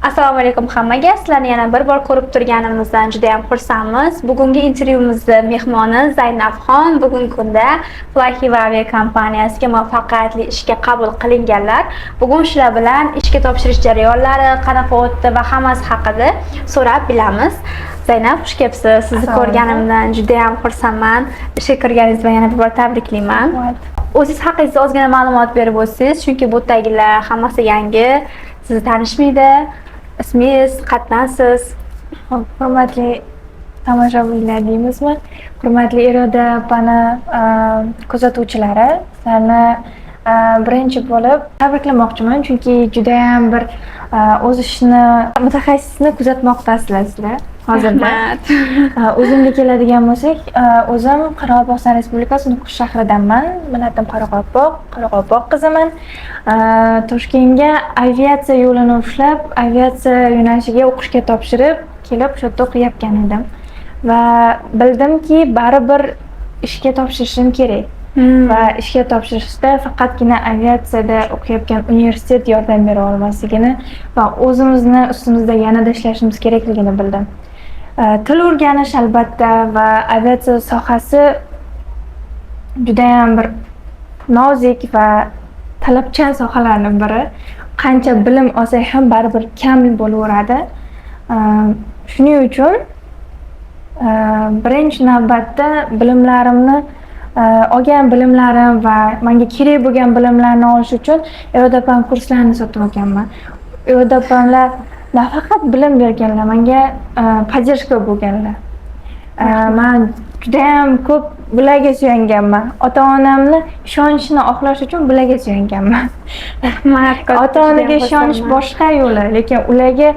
Assalomu alaykum hammaga. Sizlarni yana bir bor ko'rib turganimizdan juda ham xursandmiz. Bugungi intervyumizning mehmoni Zaynabxon. Bugungi kunda Flyhive aviakompaniyasiga muvaffaqiyatli ishga qabul qilinganlar. Bugun shular bilan ishga topshirish jarayonlari qanaqa o'tdi va hammasi haqida so'rab bilamiz. Zaynab, xush kelibsiz. Sizni ko'rganimdan juda ham xursandman. Ishga kirganingiz bilan yana bir bor tabriklayman. O'zingiz haqingizda ozgina ma'lumot berib o'tsangiz, chunki bu yerdagilar hammasi yangi, sizni tanishmaydi. Ismingiz, qatdansiz? Hurmatli tomoshabinlar deymizmi? Hurmatli Iroda opani kuzatuvchilari, sizlarni birinchi bo'lib tabriklamoqchiman, chunki juda ham bir o'z ishini mutaxassisni kuzatmoqdasizlar sizlar hozirda. O'zimga keladigan bo'lsak, o'zim Qoraqalpog'iston Respublikasi Nukus shahridanman. Millatim Qoraqalpoq qiziman. Toshkentga aviatsiya yo'lini ushlab, aviatsiya yo'nalishiga o'qishga topshirib, kelib shu yerda o'qiyotgan edim. Va bildimki, baribir ishga topshirishim kerak. Va ishga topshirishda faqatgina aviatsiyada o'qiyotgan universitet yordam bera olmasligini va o'zimizni ustimizda yanada ishlashimiz kerakligini bildim. Til o'rganish albatta va aviatsiya sohasi juda ham bir nozik va talabchan sohalarning biri. Qancha bilim olsak ham baribir kam bo'laveradi. Shuning uchun birinchi navbatda bilimlarimni olgan bilimlarim va menga kerak bo'lgan bilimlarni olish uchun Iroda opam kurslarini sotib olganman. Iroda opamlar nafaqat bilim berganlar, menga podдержка bo'lganlar. Men juda ham ko'p bularga suyanganman. Ota-onamni ishonchini oqlash uchun bularga suyanganman. Ota-onaga ishonish boshqa yo'li, lekin ularga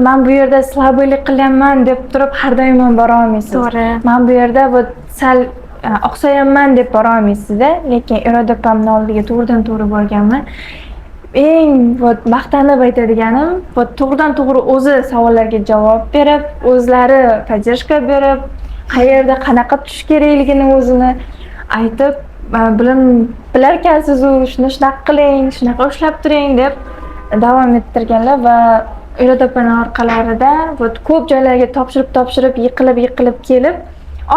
men bu yerda slabiylik qilyapman deb turib har doim bora olmaysiz. To'g'ri. Men bu yerda sal oqsayapman deb bora olmaysiz-da, lekin Iroda opamning oldiga to'g'ridan-to'g'ri borganman. Eng maqtanib aytadiganim, to'g'ridan-to'g'ri o'zi savollarga javob berib, o'zlari podдержка berib, qayerda qanaqa tush kerakligini o'zini aytib, bilarkansiz, shuni shunaqa qiling, shunaqa ushlab turing deb davom ettirganlar va Iroda opaning orqalarida ko'p joylarga topshirib yiqilib kelib,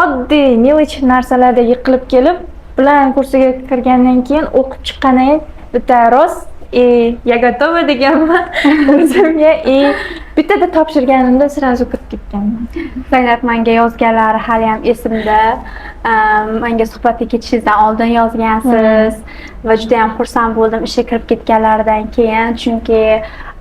oddiy mелочь narsalarda yiqilib kelib, bilan kursiga kirgandan keyin o'qib chiqqandan keyin bitta rost я готова deganman o'zimga bittada topshirganimda sразу kirib ketganman. Zaynab menga yozganlari hali ham esimda. Menga suhbatga ketishingizdan oldin yozgansiz va juda ham xursand bo'ldim ishga kirib ketganlaridan keyin, chunki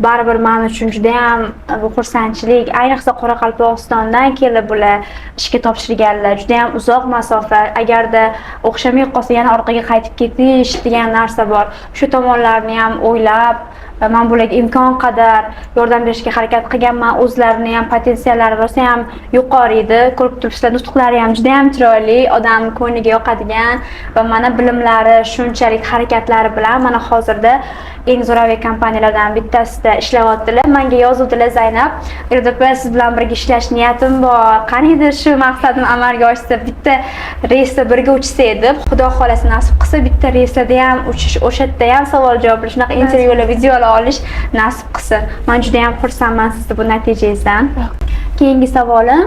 baribir men uchun juda ham bu xursandchilik, ayniqsa Qoraqalpog'istondan kelib bular ishga topshirganlar, juda ham uzoq masofa. Agarda o'xshamay qolsa yana orqaga qaytib ketish degan narsa bor. Shu tomonlarni ham o'ylab, men bularga imkon qadar yordam berishga harakat qilganman. O'zlarini ham potensiyallari rosa ham yuqori edi. Ko'rib turibsizlar, nutqlari ham juda ham chiroyli, odam ko'ngliga yoqadigan va mana bilimlari, shunchalik harakatlari bilan mana hozirda eng zo'r aviakompaniyalardan bittasida ishlayaptilar. Menga yozuvdilar, Zaynab, Iroda opa, siz bilan birga ishlash niyatim bor. Qaniydir shu maqsadim amalga oshsa, bitta reysda birga uchsa edi. Xudo xolasa nasib qilsa, bitta reysda ham uchish, o'sha yerda ham savol-javoblar, shunaqa intervyular, videolar olish nasib qilsa. Men juda ham xursandman sizning bu natijangizdan. Keyingi savolim,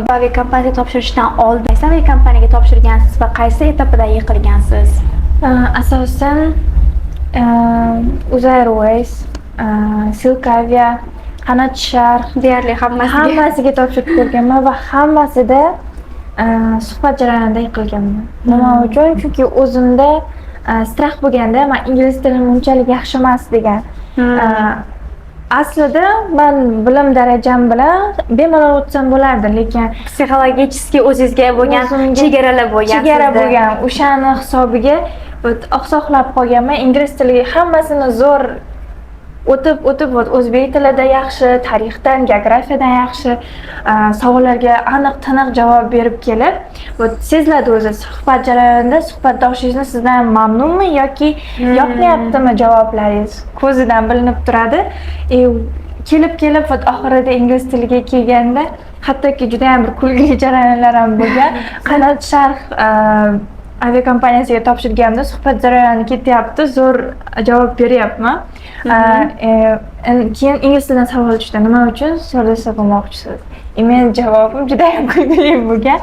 bu aviakompaniyaga topshirishdan oldin qaysi aviakompaniyaga topshirgansiz va qaysi etapida yiqilgansiz? Asosan Airways, Silk Avia, Qanot Sharq deyarli hammasiga topshirib ko'rganman va hammasida suhbat jarayonida yiqilganman. Nima uchun? Chunki o'zimda strah bo'lganda, men ingliz tilini unchalik yaxshi emas degan. Aslida men bilim darajam bilan bemalol o'tsam bo'lardi, lekin psixologически o'zingizga bo'lgan chegaralar bo'lgan. Chegara bo'lgan. O'shani hisobiga oqsoqlab qolganman. Ingliz tiliga hammasini zo'r o'tib o'zbek tilida yaxshi, tarixdan, geografiyadan yaxshi savollarga aniq-tiniq javob berib kelib, seziladi o'zi suhbat jarayonida suhbatdoshingizni sizdan mamnunmi yoki yoqmayaptimi javoblaringiz ko'zidan bilinib turadi. Kelib oxirida ingliz tiliga kelganda hattoki juda ham bir kulgili jarayonlar ham bo'lgan. Qanot Sharq aviakompaniyasiga topshirganimda suhbat jarayoni ketyapti, zo'r javob beryapman. Keyin ingliz tilidan savol tushdi. Nima uchun stewardessa bo'lmoqchisiz? Men javobim juda ham kulgili bo'lgan.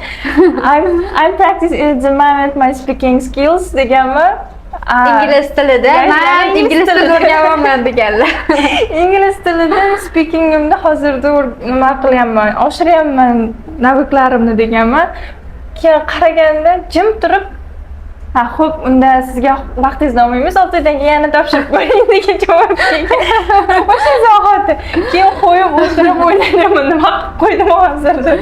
I'm practicing at the moment my speaking skills deganman. Ingliz tilida men ingliz tilida o'rganyapman deganlar. Ingliz tilida speakingimni hozirda nima qilyapman, oshiryapman naviklarimni deganman. Keyin qaraganda jim turib, xo'p, unda sizga vaqtingizni olmaymiz, 6 oydan keyin yana topshirib qo'ying degan javob kelgan. O'sha zahoti keyin qo'yib o'tirib o'ylayapman, nima qilib qo'ydim hozirda.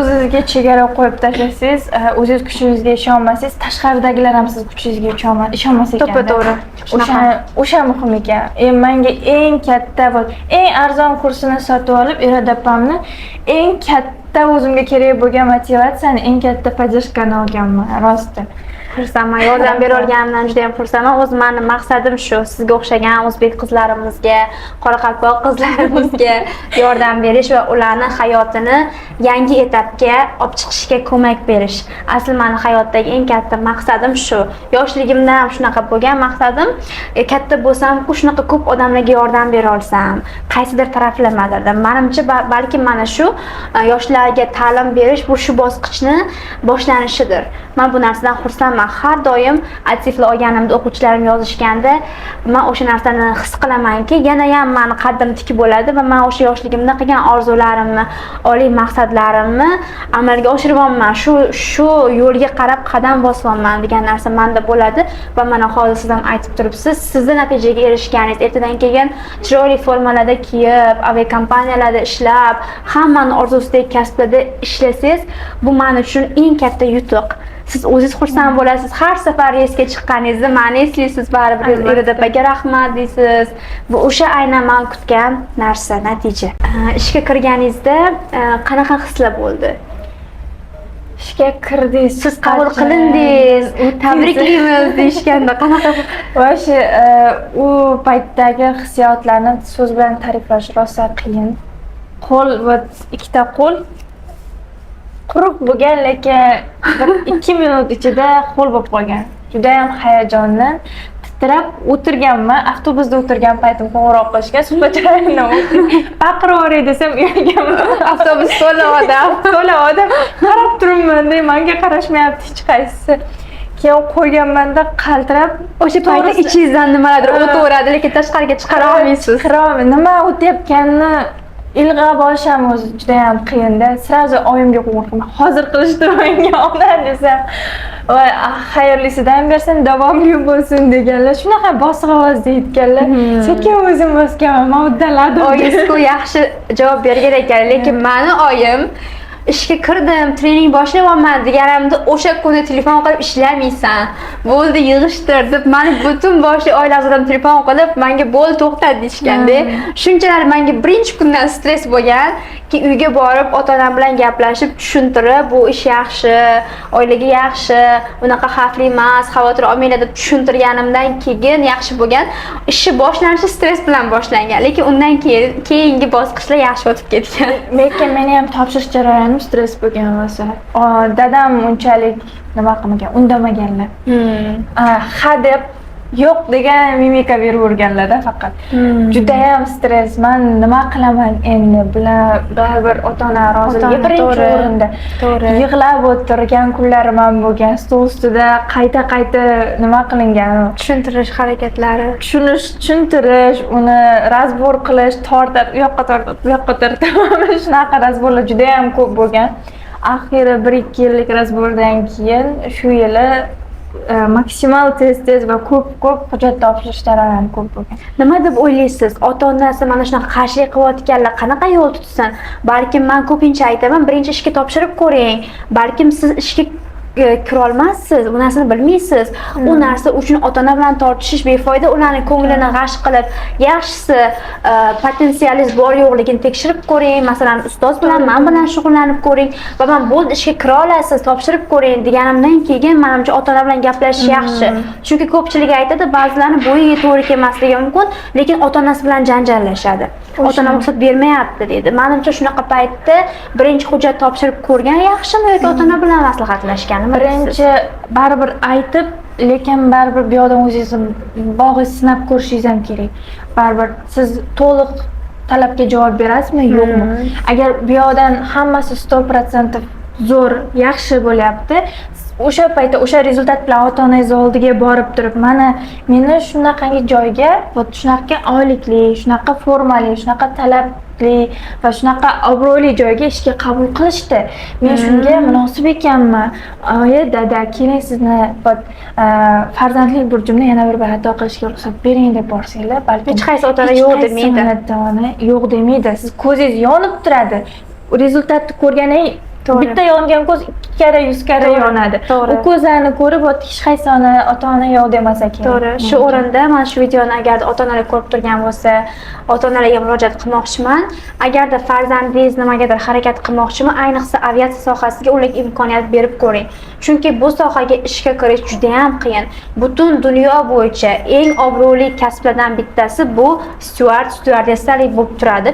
O'zingizga chegara qo'yib tashlasangiz, o'zingiz kuchingizga ishonmasangiz, tashqaridagilar ham siz kuchingizga ishonmas ekan. To'g'ri. O'sha muhim ekan. Menga eng katta eng arzon kursini sotib olib, Iroda opamni eng katta o'zimga kerak bo'lgan motivatsiyani, eng katta podдержкani olganman, rosti. Xursandman, yordam bera olganimdan juda ham xursandman. O'z meni maqsadim shu, sizga o'xshagan o'zbek qizlarimizga, qoraqalpoq qizlarimizga yordam berish va ularni hayotini yangi etapga olib chiqishga ko'mak berish. Asl meni hayotdagi eng katta maqsadim shu. Yoshligimda ham shunaqa bo'lgan maqsadim. Katta bo'lsam, shunaqa ko'p odamlarga yordam bera olsam, qaysidir taraflamalarda. Menimcha balki mana shu yoshlarga ta'lim berish bu shu bosqichni boshlanishidir. Men bu narsadan xursandman. Har doim atifli olganimda o'quvchilarim yozishganda men o'sha narsani his qilamanki, yana ham meni qaddim tik bo'ladi va men o'sha yoshligimda qilgan orzularimni, oliy maqsadlarimni amalga oshiryapman. Shu yo'lga qarab qadam bosyapman degan narsa menda bo'ladi va mana hozir siz ham aytib turibsiz, sizning natijaga erishganingiz, ertadan keyin chiroyli formalarda kiyib, aviakompaniyalarda ishlab, hammaning orzusidagi kasblarda ishlasangiz, bu men uchun eng katta yutuq. Siz o'zingiz xursand bo'lasiz. Har safar reysga chiqqaningizda meni eslaysiz, baribir Iroda opaga rahmat deysiz. Bu o'sha aynan men kutgan narsa, natija. Ishga kirganingizda qanaqa hislar bo'ldi? Ishga kirdingiz, siz qabul qilindingiz, tabriklaymiz deyishganda qanaqa? O'sha u paytdagi hissiyotlarni so'z bilan ta'riflash rosa qiyin. Qo'l va ikkita qo'l quruq bo'lgan, lekin 2 minut ichida ho'l bo'lib qolgan. Juda ham hayajondan titrab o'tirganman. Avtobusda o'tirgan paytim qo'ng'iroq qilishgan, suhbat jarayonidan baqirib yuboray desam uyalganman. Avtobus to'la odam. Qarab turibman, menga qarashmayapti hech qaysisi. Keyin qo'yganmanda qaltirab, o'sha paytda ichingizdan nimadir o'taveradi, lekin tashqariga chiqara olmaysiz. Nima o'tayotganini ilg'ab olisham o'zi juda ham qiyinda. Srazu oyimga qo'ng'iroq hozir qilishdi menga ondan desam, voy xayrlisidan bersin, davomli bo'lsin deganlar. Shunaqa bosiq ovozda aytganlar. Sekin o'zim bosganman, men uddaladim. Oyingiz-ku yaxshi javob bergan ekan, lekin meni oyim ishga kirdim, trening boshlayapman deganimda o'sha kuni telefon qilib ishlamaysan, bo'ldi yig'ishtir deb meni butun boshli oila a'zolarim telefon qilib menga bo'ldi to'xtat deyishganda, shunchalar menga birinchi kundan stress bo'lgan ki uyga borib ota-onam bilan gaplashib tushuntirib, bu ish yaxshi, oilaga yaxshi, unaqa xavfli emas, xavotir olmanglar deb tushuntirganimdan keyin yaxshi bo'lgan. Ishi boshlanishi stress bilan boshlangan, lekin undan keyingi bosqichlar yaxshi o'tib ketgan. Lekin meni ham topshirish jarayoni stress bo'lgan bo'lsa, dadam unchalik nima qilmagan, undamaganlar. Ha deb yo'q degan mimika berib o'rganlarda faqat. Juda ham stress. Men nima qilaman endi? Baribir ota-ona roziligi birinchi o'rinda. Yig'lab o'tirgan kunlarim ham bo'lgan. Stol ustida qayta nima qilingan, tushuntirish harakatlari, tushuntirish, uni razbor qilish, tortib, u yoqqa tortib, bu yoqqa tortib, shunaqa razborlar juda ham ko'p bo'lgan. Oxiri 1-2 yillik razbordan keyin shu yili maksimal tez va ko'p hujjat topshirish jarayoni ko'p bo'lgan. Nima deb o'ylaysiz? Ota-onasi mana shunaqa qarshilik qilayotganlar qanaqa yo'l tutsin? Balkim men ko'pincha aytaman, birinchi ishga topshirib ko'ring. Balkim siz ishga kira olmassiz, bu narsani bilmaysiz. U narsa uchun ota-ona bilan tortishish befoyda, ularning ko'nglini g'ash qilib, yaxshisi potensialingiz bor yo'qligini tekshirib ko'ring. Masalan, ustoz bilan, men bilan shug'ullanib ko'ring va men bo'ldi ishga kira olasiz, topshirib ko'ring deganimdan keyin menimcha ota-ona bilan gaplashish yaxshi. Chunki ko'pchilik aytadi, ba'zilarni bo'yiga to'g'ri kelmasligi mumkin, lekin ota-onasi bilan janjallashadi. Ota-onam ruxsat bermayapti deydi. Menimcha shunaqa paytda birinchi hujjat topshirib ko'rgan yaxshimi yoki ota-ona bilan maslahatlashgan nima deysiz? Birinchi baribir aytib, lekin baribir bu yoqdan o'zingizni bog'i sinab ko'rishingiz ham kerak. Baribir siz to'liq talabga javob berasizmi, yo'qmi? Agar bu yoqdan hammasi 100% zo'r, yaxshi bo'lyapti, o'sha paytda o'sha rezultat bilan ota-onangiz oldiga borib turib, mana meni shunaqangi joyga, shunaqa oylikli, shunaqa formali, shunaqa talabli va shunaqa obro'li joyga ishga qabul qilishdi. Men shunga munosib ekanman. Oyi, dada, keling sizni farzandlik burchimni yana bir xato qilishga ruxsat bering deb borsanglar, balki Hech qaysi ota-ona yo'q demaydi. Yo'q demaydi. Siz ko'zingiz yonib turadi. Rezultatni ko'rganing bitta yongan ko'z 2 karra 100 karra yonadi. U ko'zlarni ko'rib hech qaysi ota-ona yo'q demasa kerak. To'g'ri. Shu o'rinda men shu videoni agarda ota-onalar ko'rib turgan bo'lsa, ota-onalarga murojaat qilmoqchiman. Agarda farzandingiz nimagadir harakat qilmoqchimi, ayniqsa aviatsiya sohasiga ularga imkoniyat berib ko'ring. Chunki bu sohaga ishga kirish juda ham qiyin. Butun dunyo bo'yicha eng obro'li kasblardan bittasi bu styuardessalik bo'lib turadi.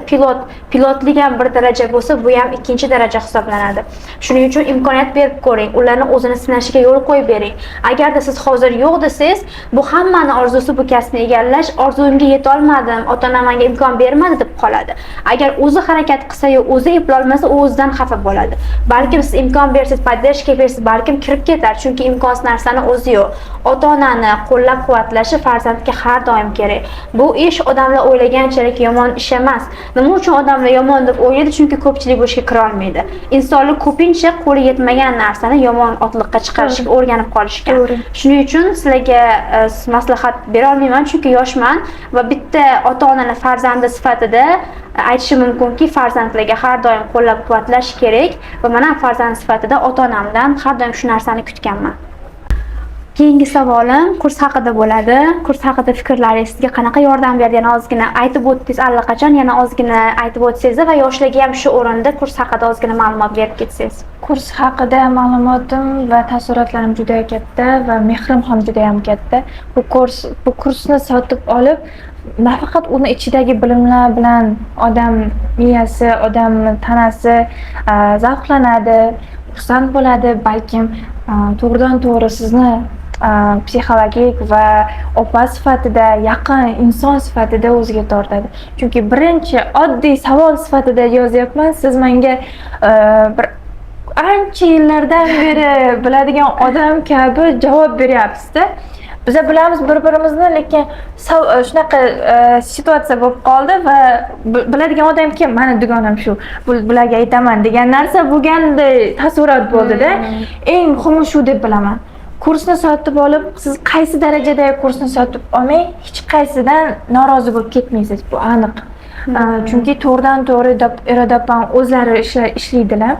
Pilotlik ham bir daraja bo'lsa, bu ham ikkinchi daraja hisoblanadi. Shuning uchun imkoniyat berib ko'ring, ularni o'zini sinashiga yo'l qo'yib bering. Agarda siz hozir yo'q desangiz, bu hammani orzusi bu kasbni egallash, orzumga yeta olmadim, ota-onam menga imkon bermadi deb qoladi. Agar o'zi harakat qilsa-yu, o'zi eplolmasa, u o'zidan xafa bo'ladi. Balkim siz imkon bersiz, podдержка bersiz, balkim kirib ketar, chunki imkonsiz narsani o'zi yo'q. Ota-onani qo'llab-quvvatlashi farzandga har doim kerak. Bu ish odamlar o'ylaganchalik yomon ish emas. Nima uchun odamlar yomon deb o'ylaydi? Chunki ko'pchilik bu ishga kira olmaydi. Insonlar ko'pincha qo'li yetmagan narsani yomon otliqqa chiqarishga o'rganib qolishgan. Shuning uchun sizlarga maslahat bera olmayman, chunki yoshman va bitta ota-onani farzandi sifatida aytishim mumkinki, farzandlarga har doim qo'llab-quvvatlash kerak va men ham farzand sifatida ota-onamdan har doim shu narsani kutganman. Keyingi savolim kurs haqida bo'ladi. Kurs haqida fikrlaringiz sizga qanaqa yordam berdi? Yana ozgina aytib o'tdingiz allaqachon, yana ozgina aytib o'tsangiz va yoshlarga ham shu o'rinda kurs haqida ozgina ma'lumot berib ketsangiz. Kurs haqida ma'lumotim va taassurotlarim juda katta va mehrim ham juda ham katta. Bu kursni sotib olib, nafaqat uni ichidagi bilimlar bilan odam miyasi, odam tanasi zavqlanadi, xursand bo'ladi, balkim to'g'ridan-to'g'ri sizni psixologik va opa sifatida, yaqin inson sifatida o'ziga tortadi. Chunki birinchi oddiy savol sifatida yozyapman, siz menga bir ancha yillardan beri biladigan odam kabi javob beryapsiz-da. Biz bilamiz bir-birimizni, lekin shunaqa situatsiya bo'lib qoldi va biladigan odam kim? Meni dugonam shu. Bularga aytaman degan narsa bo'lganda taassurot bo'ldi-da. Eng muhimi shu deb bilaman. Kursni sotib olib, siz qaysi darajadagi kursni sotib olmang, hech qaysidan norozi bo'lib ketmaysiz, bu aniq. Chunki to'g'ridan-to'g'ri irodapan o'zlari ishlaydilar.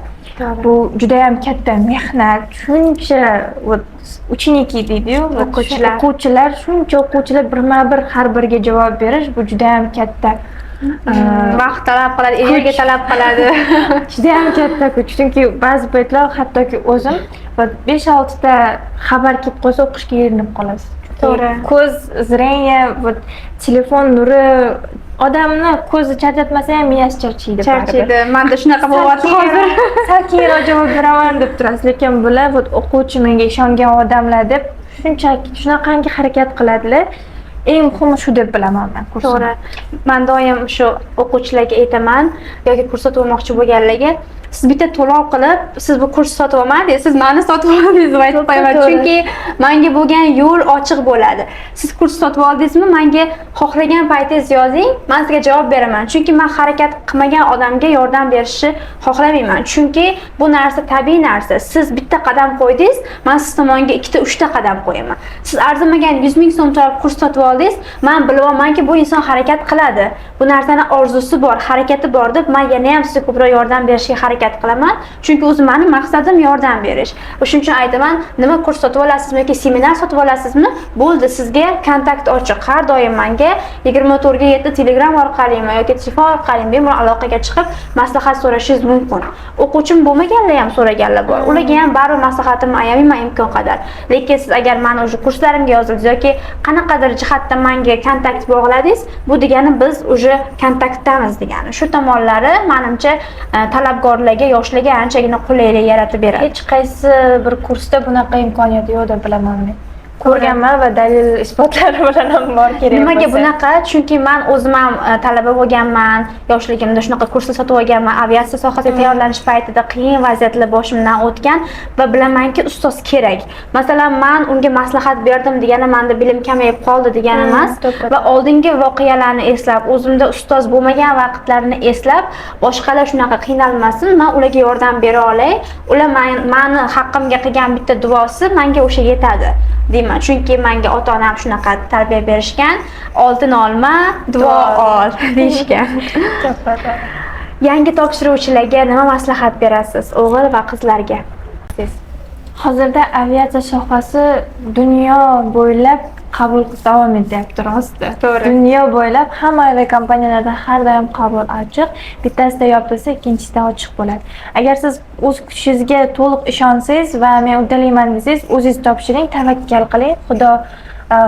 Bu juda ham katta mehnat. Shuncha uchiniki deydi-yu, o'quvchilar, shuncha o'quvchilar birma-bir har biriga javob berish, bu juda ham katta vaqt talab qiladi, energiya talab qiladi. Juda ham katta kuch. Chunki ba'zi paytlar hattoki o'zim 5-6 ta xabar kelib qolsa o'qishga erinib qolasiz. To'g'ri. Ko'z zreniya va telefon nuri odamni ko'zi charchatmasa ham miyasi charchaydi. Charchaydi. Menda shunaqa bo'lyapti hozir. Sal keyinroq javob beraman deb turasiz, lekin bular o'quvchi menga ishongan odamlar deb shunchaki shunaqangi harakat qiladilar. Eng muhimi shu deb bilaman men kursni. To'g'ri. Men doim shu o'quvchilarga aytaman yoki kurs sotib olmoqchi bo'lganlarga, siz bitta to'lov qilib, siz bu kursni sotib olmadingiz, siz meni sotib oldingiz deb aytib qo'yaman. Chunki menga bo'lgan yo'l ochiq bo'ladi. Siz kurs sotib oldingizmi, menga xohlagan paytingiz yozing, men sizga javob beraman. Chunki men harakat qilmagan odamga yordam berishni xohlamayman. Chunki bu narsa tabiiy narsa. Siz bitta qadam qo'ydingiz, men siz tomonga 2 ta 3 ta qadam qo'yaman. Siz arzimagan 100 ming so'm to'lab kurs sotib oldingiz, men bilamanki bu inson harakat qiladi. Bu narsani orzusi bor, harakati bor deb men yana ham sizga ko'proq yordam berishga harakat qilaman. Chunki o'zi mening maqsadim yordam berish. Shuning uchun aytaman, nima kurs sotib olasizmi yoki seminar sotib olasizmi? Bo'ldi, sizga kontakt ochiq. Har doim menga 24/7 Telegram orqalimi yoki telefon orqali bemalol aloqaga chiqib maslahat so'rashingiz mumkin. O'quvchim bo'lmaganlar ham so'raganlar bor. Ularga ham baribir maslahatimni ayamayman imkon qadar. Lekin siz agar meni o'sha kurslarimga yozildingiz yoki qanaqadir jihatdan menga kontakt bog'ladingiz, bu degani biz o'sha kontaktdamiz degani. Shu tomonlari menimcha talabgorlar ularga yoshlarga anchagina qulaylik yaratib beradi. Hech qaysi bir kursda bunaqa imkoniyat yo'q deb bilaman men. Ko'rganman va dalil isbotlari bilan ham bor kerak. Nimaga bunaqa? Chunki men o'zim ham talaba bo'lganman, yoshligimda shunaqa kurslar sotib olganman. Aviatsiya sohasiga tayyorlanish paytida qiyin vaziyatlar boshimdan o'tgan va bilamanki ustoz kerak. Masalan, men unga maslahat berdim degani menda bilim kamayib qoldi degani emas va oldingi voqealarni eslab, o'zimda ustoz bo'lmagan vaqtlarni eslab, boshqalar shunaqa qiynalmasin, men ularga yordam bera olay. Ular meni haqqimga qilgan bitta duosi menga o'sha yetadi. Deyman, chunki menga ota-onam shunaqa tarbiya berishgan, oltin olma, duo ol deyishgan. Yangi topshiruvchilarga nima maslahat berasiz, o'g'il va qizlarga? Hozirda aviatsiya sohasi dunyo bo'ylab qabul davom etyapti rosti. To'g'ri. Dunyo bo'ylab hamma aviakompaniyalarda har doim qabul ochiq, bittasida yopilsa, ikkinchisida ochiq bo'ladi. Agar siz o'z kuchingizga to'liq ishonsangiz va men uddalayman desangiz, o'zingiz topshiring, tavakkal qiling,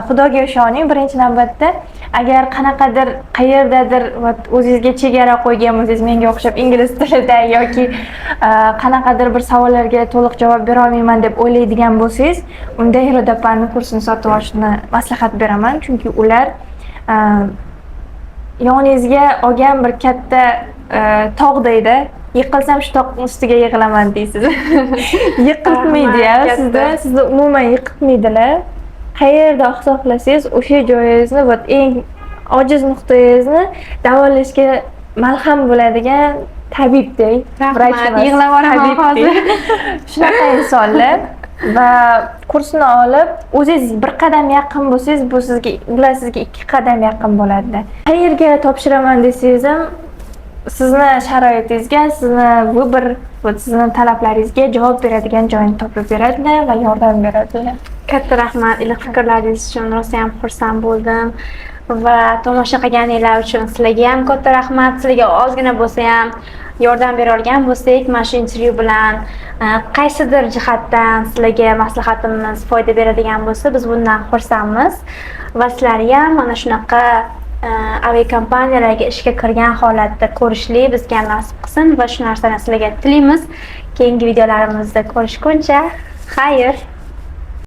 Xudoga ishoning. Birinchi navbatda agar qanaqadir qayerdadir o'zingizga chegara qo'ygan bo'lsangiz, menga o'xshab ingliz tilida yoki qanaqadir bir savollarga to'liq javob bera olmayman deb o'ylaydigan bo'lsangiz, unda Irodapanning kursini sotib olishni maslahat beraman, chunki ular yoningizga olgan bir katta tog'dayda yiqilsam shu tog'ning ustiga yig'ilaman deysiz. Yiqilmaydi-ya, sizni umuman yiqitmaydilar. Qayerda hisoblasangiz, o'sha joyingizni eng ojiz nuqtangizni davolashga malham bo'ladigan tabibdek, yig'lab olaman hozir. Shunaqa insonlar va kursni olib, o'zingiz bir qadam yaqin bo'lsangiz, ular sizga 2 qadam yaqin bo'ladi. Qayerga topshiraman desangiz ham sizni sharoitingizga, sizni talablaringizga javob beradigan joyini topib beradilar va yordam beradilar. Katta rahmat iliq fikrlaringiz uchun, rosa ham xursand bo'ldim va tomosha qilganinglar uchun sizlarga ham katta rahmat. Sizlarga ozgina bo'lsa ham yordam bera olgan bo'lsak, mana shu intervyu bilan qaysidir jihatdan sizlarga maslahatimiz foyda beradigan bo'lsa, biz bundan xursandmiz va sizlarga ham mana shunaqa aviakompaniyalarga ishga kirgan holatda ko'rishlik bizga nasib qilsin va shu narsani sizlarga tilaymiz. Keyingi videolarimizda ko'rishguncha, xayr.